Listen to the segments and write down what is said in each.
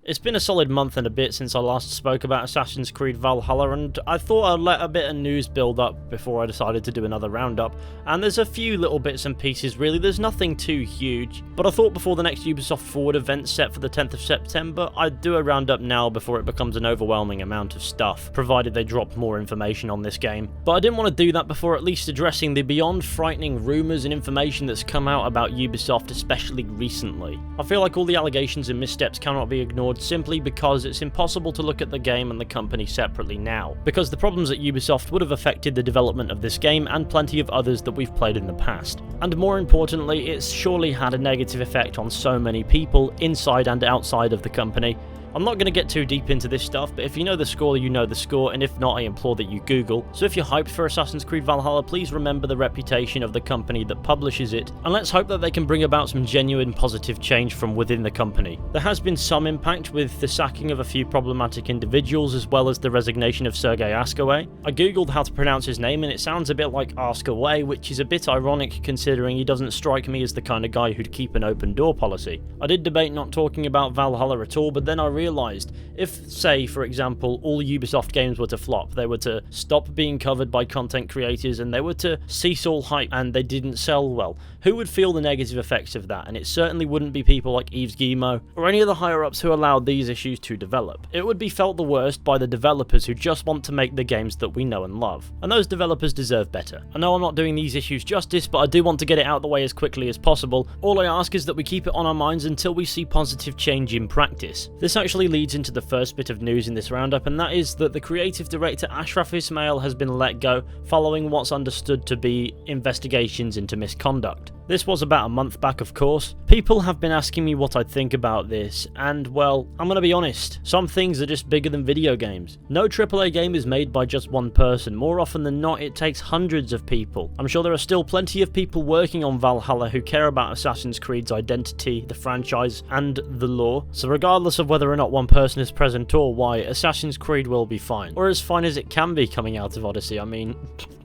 It's been a solid month and a bit since I last spoke about Assassin's Creed Valhalla, and I thought I'd let a bit of news build up before I decided to do another roundup, and there's a few little bits and pieces really, there's nothing too huge, but I thought before the next Ubisoft Forward event set for the 10th of September, I'd do a roundup now before it becomes an overwhelming amount of stuff, provided they drop more information on this game. But I didn't want to do that before at least addressing the beyond frightening rumours and information that's come out about Ubisoft, especially recently. I feel like all the allegations and missteps cannot be ignored simply because it's impossible to look at the game and the company separately now, because the problems at Ubisoft would have affected the development of this game and plenty of others that we've played in the past. And more importantly, it's surely had a negative effect on so many people inside and outside of the company. I'm not going to get too deep into this stuff, but if you know the score, you know the score, and if not, I implore that you Google. So if you're hyped for Assassin's Creed Valhalla, please remember the reputation of the company that publishes it, and let's hope that they can bring about some genuine positive change from within the company. There has been some impact with the sacking of a few problematic individuals, as well as the resignation of Sergei Askaway. I googled how to pronounce his name, and it sounds a bit like Askaway, which is a bit ironic considering he doesn't strike me as the kind of guy who'd keep an open door policy. I did debate not talking about Valhalla at all, but then I realised if, say, for example, all Ubisoft games were to flop, they were to stop being covered by content creators and they were to cease all hype and they didn't sell well, who would feel the negative effects of that? And it certainly wouldn't be people like Yves Guillemot or any of the higher-ups who allowed these issues to develop. It would be felt the worst by the developers who just want to make the games that we know and love. And those developers deserve better. I know I'm not doing these issues justice, but I do want to get it out of the way as quickly as possible. All I ask is that we keep it on our minds until we see positive change in practice. This actually leads into the first bit of news in this roundup, and that is that the creative director Ashraf Ismail has been let go following what's understood to be investigations into misconduct. This was about a month back, of course. People have been asking me what I think about this, and well, I'm gonna be honest, some things are just bigger than video games. No AAA game is made by just one person. More often than not, it takes hundreds of people. I'm sure there are still plenty of people working on Valhalla who care about Assassin's Creed's identity, the franchise, and the lore, so regardless of whether or not one person is present or why, Assassin's Creed will be fine. Or as fine as it can be coming out of Odyssey, I mean...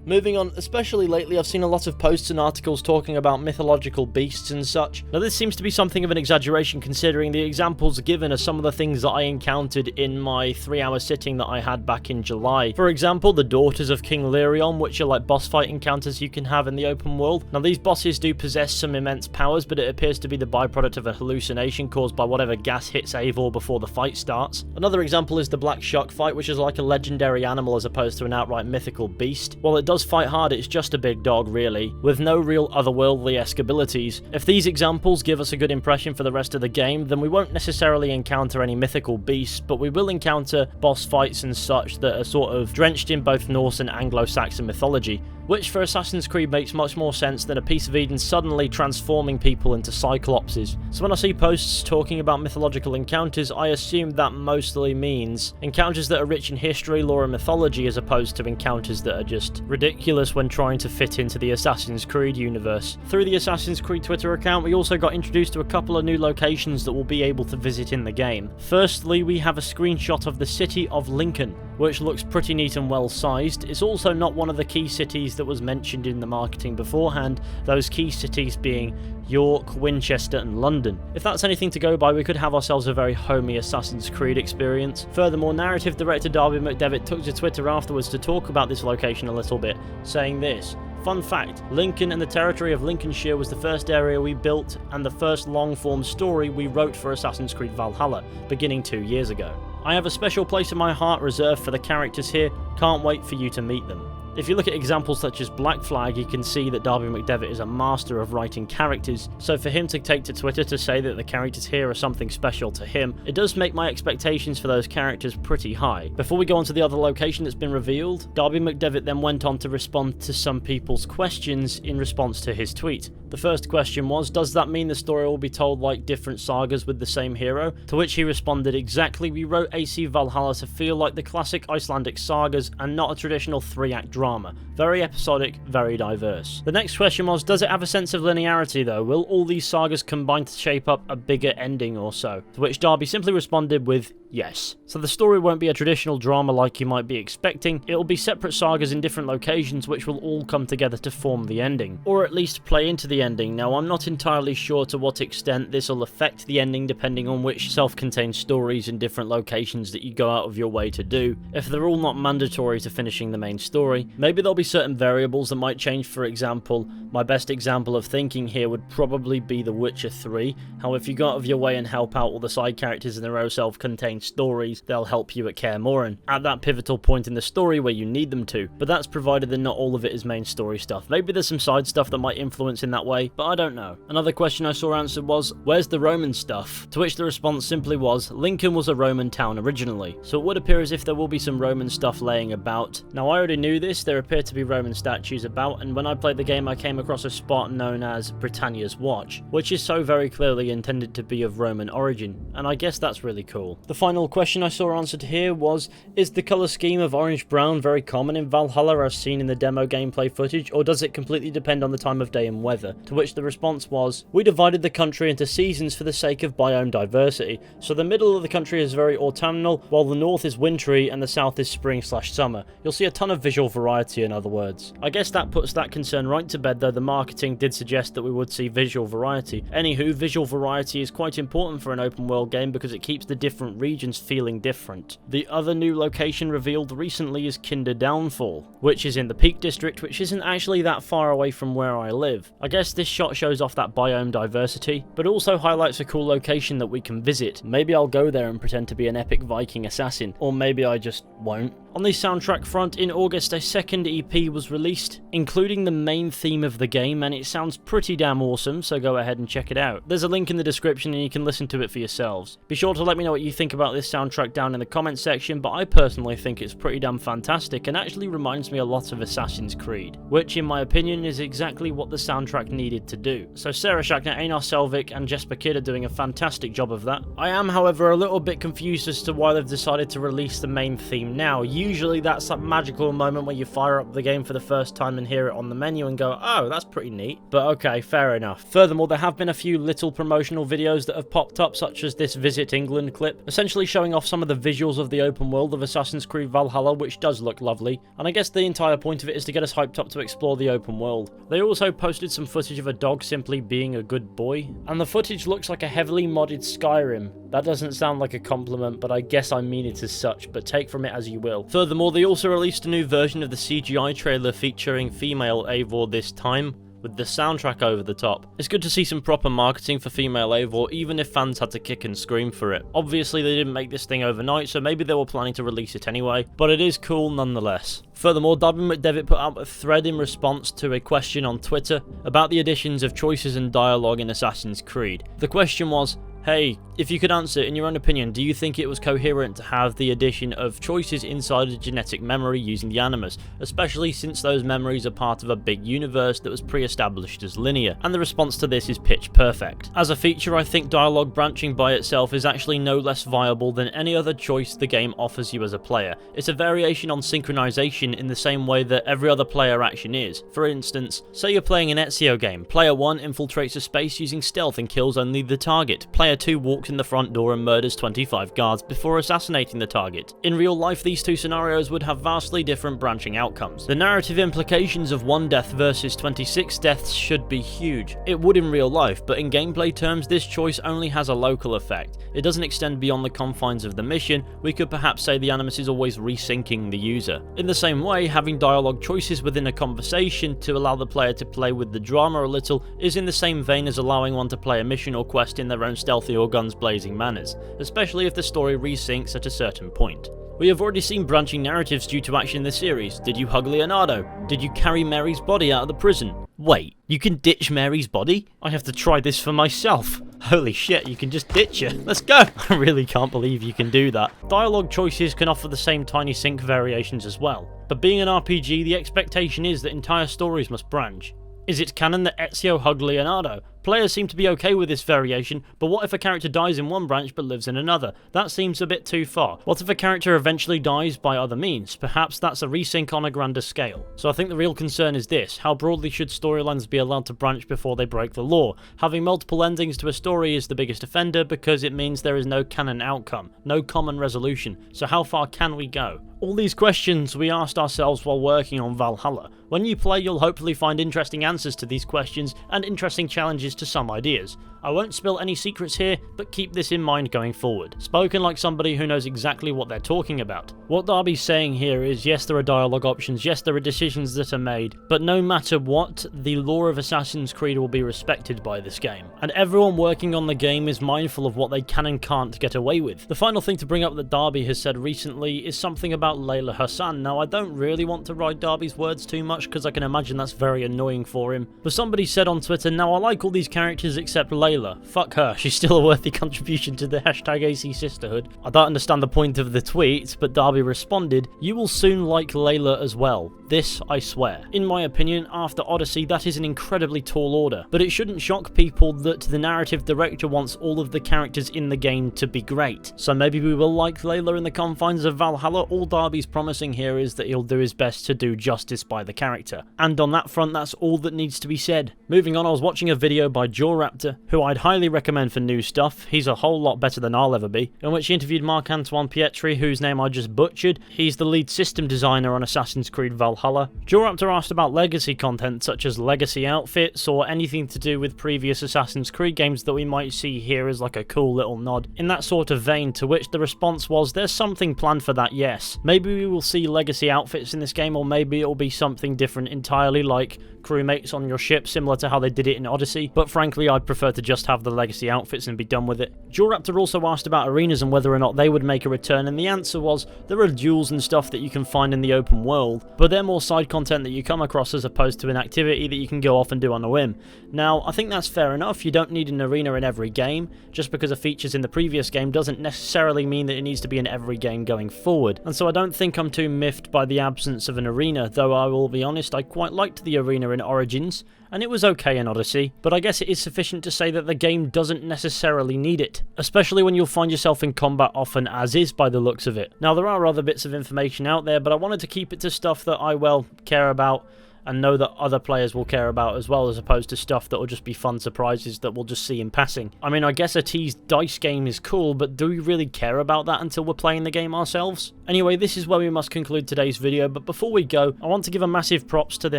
Moving on, especially lately I've seen a lot of posts and articles talking about mythological beasts and such. Now this seems to be something of an exaggeration considering the examples given are some of the things that I encountered in my 3-hour sitting that I had back in July. For example, the Daughters of King Lyrion, which are like boss fight encounters you can have in the open world. Now these bosses do possess some immense powers, but it appears to be the byproduct of a hallucination caused by whatever gas hits Eivor before the fight starts. Another example is the Black Shark fight, which is like a legendary animal as opposed to an outright mythical beast. While it does fight hard, it's just a big dog really, with no real otherworldly-esque abilities. If these examples give us a good impression for the rest of the game, then we won't necessarily encounter any mythical beasts, but we will encounter boss fights and such that are sort of drenched in both Norse and Anglo-Saxon mythology, which for Assassin's Creed makes much more sense than a piece of Eden suddenly transforming people into Cyclopses. So when I see posts talking about mythological encounters, I assume that mostly means encounters that are rich in history, lore and mythology, as opposed to encounters that are just ridiculous when trying to fit into the Assassin's Creed universe. Through the Assassin's Creed Twitter account, we also got introduced to a couple of new locations that we'll be able to visit in the game. Firstly, we have a screenshot of the city of Lincoln, which looks pretty neat and well sized. It's also not one of the key cities that was mentioned in the marketing beforehand, those key cities being York, Winchester and London. If that's anything to go by, we could have ourselves a very homey Assassin's Creed experience. Furthermore, narrative director Darby McDevitt took to Twitter afterwards to talk about this location a little bit, saying this: "Fun fact, Lincoln and the territory of Lincolnshire was the first area we built and the first long-form story we wrote for Assassin's Creed Valhalla, beginning 2 years ago. I have a special place in my heart reserved for the characters here, can't wait for you to meet them." If you look at examples such as Black Flag, you can see that Darby McDevitt is a master of writing characters, so for him to take to Twitter to say that the characters here are something special to him, it does make my expectations for those characters pretty high. Before we go on to the other location that's been revealed, Darby McDevitt then went on to respond to some people's questions in response to his tweet. The first question was, does that mean the story will be told like different sagas with the same hero? To which he responded, exactly, we wrote AC Valhalla to feel like the classic Icelandic sagas and not a traditional 3-act drama. drama. Very episodic, very diverse. The next question was, does it have a sense of linearity though? Will all these sagas combine to shape up a bigger ending or so? To which Darby simply responded with yes. So the story won't be a traditional drama like you might be expecting, it'll be separate sagas in different locations which will all come together to form the ending. Or at least play into the ending. Now I'm not entirely sure to what extent this will affect the ending depending on which self-contained stories in different locations that you go out of your way to do. If they're all not mandatory to finishing the main story, maybe there'll be certain variables that might change. For example, my best example of thinking here would probably be The Witcher 3, how if you go out of your way and help out all the side characters in their own self-contained stories, they'll help you at Kaer Morhen, at that pivotal point in the story where you need them to, but that's provided that not all of it is main story stuff. Maybe there's some side stuff that might influence in that way, but I don't know. Another question I saw answered was, where's the Roman stuff? To which the response simply was, Lincoln was a Roman town originally, so it would appear as if there will be some Roman stuff laying about. Now I already knew this, there appear to be Roman statues about, and when I played the game I came across a spot known as Britannia's Watch, which is so very clearly intended to be of Roman origin, and I guess that's really cool. The final question I saw answered here was, is the colour scheme of orange-brown very common in Valhalla as seen in the demo gameplay footage, or does it completely depend on the time of day and weather? To which the response was, we divided the country into seasons for the sake of biome diversity, so the middle of the country is very autumnal, while the north is wintry and the south is spring/summer. You'll see a ton of visual variety in other words. I guess that puts that concern right to bed, though the marketing did suggest that we would see visual variety. Anywho, visual variety is quite important for an open world game because it keeps the different regions feeling different. The other new location revealed recently is Kinder Downfall, which is in the Peak District, which isn't actually that far away from where I live. I guess this shot shows off that biome diversity, but also highlights a cool location that we can visit. Maybe I'll go there and pretend to be an epic Viking assassin, or maybe I just won't. On the soundtrack front, in August a second EP was released, including the main theme of the game, and it sounds pretty damn awesome, so go ahead and check it out. There's a link in the description and you can listen to it for yourselves. Be sure to let me know what you think about this soundtrack down in the comments section, but I personally think it's pretty damn fantastic and actually reminds me a lot of Assassin's Creed, which in my opinion is exactly what the soundtrack needed to do. So Sarah Schachner, Einar Selvik and Jesper Kid are doing a fantastic job of that. I am however a little bit confused as to why they've decided to release the main theme now. Usually that's that magical moment where you fire up the game for the first time and hear it on the menu and go, oh, that's pretty neat. But okay, fair enough. Furthermore, there have been a few little promotional videos that have popped up, such as this Visit England clip, essentially showing off some of the visuals of the open world of Assassin's Creed Valhalla, which does look lovely, and I guess the entire point of it is to get us hyped up to explore the open world. They also posted some footage of a dog simply being a good boy, and the footage looks like a heavily modded Skyrim. That doesn't sound like a compliment, but I guess I mean it as such, but take from it as you will. Furthermore, they also released a new version of the CGI trailer featuring female Eivor this time, with the soundtrack over the top. It's good to see some proper marketing for female Eivor, even if fans had to kick and scream for it. Obviously they didn't make this thing overnight, so maybe they were planning to release it anyway, but it is cool nonetheless. Furthermore, Darby McDevitt put out a thread in response to a question on Twitter about the additions of choices and dialogue in Assassin's Creed. The question was, hey, if you could answer, in your own opinion, do you think it was coherent to have the addition of choices inside a genetic memory using the Animus, especially since those memories are part of a big universe that was pre-established as linear? And the response to this is pitch perfect. As a feature, I think dialogue branching by itself is actually no less viable than any other choice the game offers you as a player. It's a variation on synchronization in the same way that every other player action is. For instance, say you're playing an Ezio game. Player 1 infiltrates a space using stealth and kills only the target. Player 2 walks in the front door and murders 25 guards before assassinating the target. In real life, these two scenarios would have vastly different branching outcomes. The narrative implications of 1 death versus 26 deaths should be huge. It would in real life, but in gameplay terms, this choice only has a local effect. It doesn't extend beyond the confines of the mission. We could perhaps say the Animus is always resyncing the user. In the same way, having dialogue choices within a conversation to allow the player to play with the drama a little is in the same vein as allowing one to play a mission or quest in their own stealthy or guns blazing manners, especially if the story resyncs at a certain point. We have already seen branching narratives due to action in the series. Did you hug Leonardo? Did you carry Mary's body out of the prison? Wait, you can ditch Mary's body? I have to try this for myself. Holy shit, you can just ditch her. Let's go! I really can't believe you can do that. Dialogue choices can offer the same tiny sync variations as well, but being an RPG, the expectation is that entire stories must branch. Is it canon that Ezio hugged Leonardo? Players seem to be okay with this variation, but what if a character dies in one branch but lives in another? That seems a bit too far. What if a character eventually dies by other means? Perhaps that's a resync on a grander scale. So I think the real concern is this: how broadly should storylines be allowed to branch before they break the law? Having multiple endings to a story is the biggest offender because it means there is no canon outcome, no common resolution. So how far can we go? All these questions we asked ourselves while working on Valhalla. When you play, you'll hopefully find interesting answers to these questions and interesting challenges to some ideas. I won't spill any secrets here, but keep this in mind going forward. Spoken like somebody who knows exactly what they're talking about. What Darby's saying here is, yes, there are dialogue options, yes, there are decisions that are made, but no matter what, the lore of Assassin's Creed will be respected by this game. And everyone working on the game is mindful of what they can and can't get away with. The final thing to bring up that Darby has said recently is something about Layla Hassan. Now, I don't really want to ride Darby's words too much because I can imagine that's very annoying for him. But somebody said on Twitter, now I like all these characters except Layla. Fuck her, she's still a worthy contribution to the hashtag AC Sisterhood. I don't understand the point of the tweet, but Darby responded, you will soon like Layla as well. This, I swear. In my opinion, after Odyssey, that is an incredibly tall order, but it shouldn't shock people that the narrative director wants all of the characters in the game to be great. So maybe we will like Layla in the confines of Valhalla. All Darby's promising here is that he'll do his best to do justice by the character. And on that front, that's all that needs to be said. Moving on, I was watching a video by Raptor, who I'd highly recommend for new stuff. He's a whole lot better than I'll ever be, in which he interviewed Marc-Antoine Pietri, whose name I just butchered. He's the lead system designer on Assassin's Creed Valhalla. Raptor asked about legacy content such as legacy outfits or anything to do with previous Assassin's Creed games that we might see here as like a cool little nod. In that sort of vein, to which the response was, there's something planned for that, yes. Maybe we will see legacy outfits in this game, or maybe it'll be something different entirely, like crewmates on your ship, similar to how they did it in Odyssey, but frankly I'd prefer to just have the legacy outfits and be done with it. Raptor also asked about arenas and whether or not they would make a return, and the answer was, there are duels and stuff that you can find in the open world, but they're more side content that you come across as opposed to an activity that you can go off and do on a whim. Now, I think that's fair enough. You don't need an arena in every game. Just because a feature's in the previous game doesn't necessarily mean that it needs to be in every game going forward, and so I don't think I'm too miffed by the absence of an arena, though I will be honest, I quite liked the arena in Origins, and it was okay in Odyssey, but I guess it is sufficient to say that the game doesn't necessarily need it, especially when you'll find yourself in combat often as is by the looks of it. Now, there are other bits of information out there, but I wanted to keep it to stuff that I, well, care about and know that other players will care about as well, as opposed to stuff that will just be fun surprises that we'll just see in passing. I mean, I guess a teased dice game is cool, but do we really care about that until we're playing the game ourselves? Anyway, this is where we must conclude today's video, but before we go, I want to give a massive props to the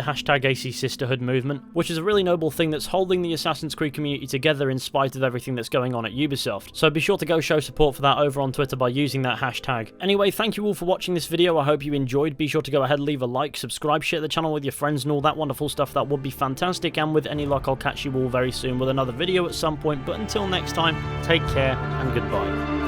hashtag AC Sisterhood movement, which is a really noble thing that's holding the Assassin's Creed community together in spite of everything that's going on at Ubisoft. So be sure to go show support for that over on Twitter by using that hashtag. Anyway, thank you all for watching this video. I hope you enjoyed. Be sure to go ahead, leave a like, subscribe, share the channel with your friends and all that wonderful stuff. That would be fantastic, and with any luck I'll catch you all very soon with another video at some point, but until next time, take care and goodbye.